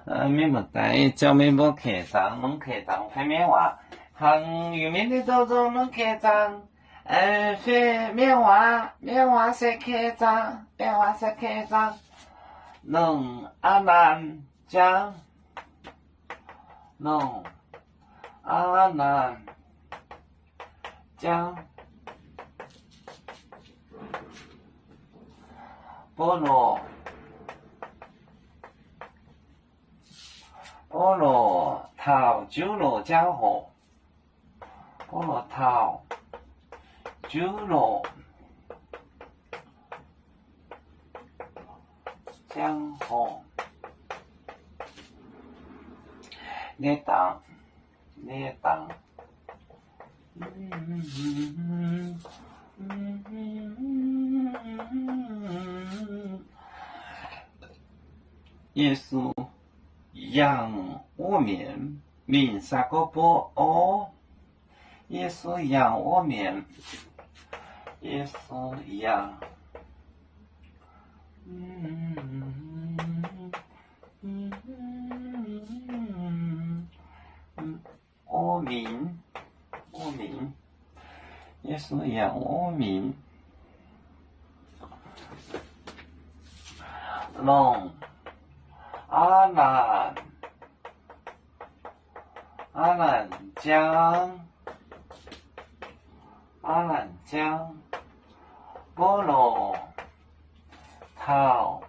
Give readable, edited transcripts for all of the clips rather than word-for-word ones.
民不带叫民不客长，农客长非棉娃，行渔民的都做农客长，非棉娃，棉娃是客长，棉娃是客长，农阿南江，农阿南江，菠萝。菠萝桃酒萝江河，菠萝桃酒萝江河，捏当，耶稣养我面，明啥个不哦？耶稣养我面，耶稣养，我民，耶稣养我民，龙阿南江，菠萝桃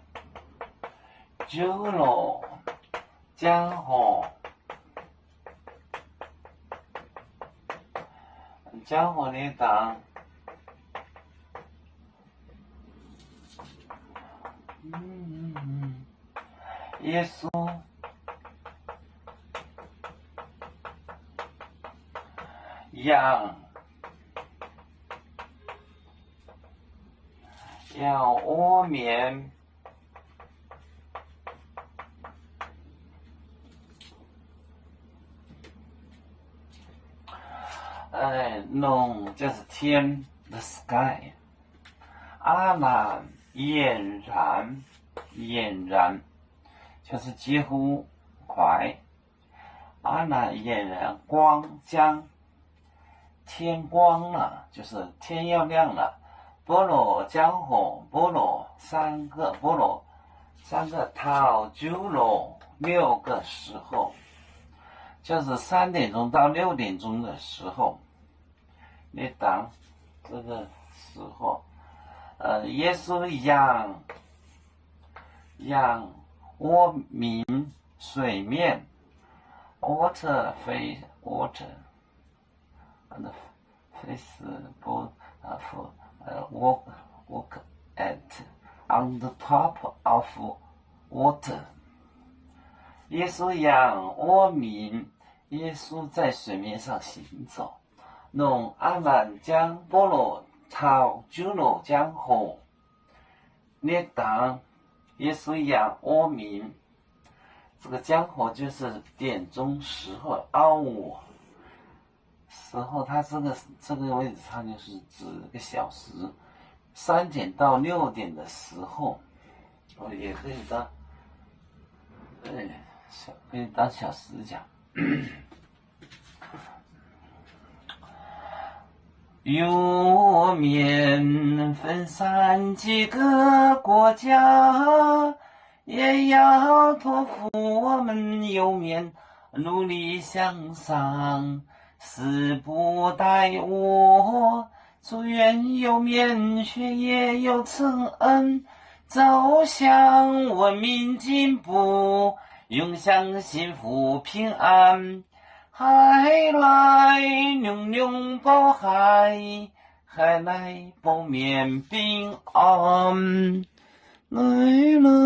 酒萝江河，江河的当，耶稣养我面，龙就是天 ，the sky， 阿南俨然就是几乎快，阿南俨然光江。天光了，就是天要亮了。菠萝江河，菠萝三个桃酒萝6个时候，就是3点钟到6点钟的时候。你当这个时候，耶稣养我民水面 ，water face water。and face walk at on the top of water。耶稣养我民，耶稣在水面上行走。弄阿南江菠萝桃酒萝江河，你当耶稣养我民，这个江河就是点钟时候hour。时候，它这个位置，它就是指个小时，3点到6点的时候，也可以当，可以当小时讲。有面分散几个国家，也要托付我们有面努力向上。死不待我，祝愿有面学业有成恩，走向文明进步，永享幸福平安。海来永永保海，海来保面平安。来了。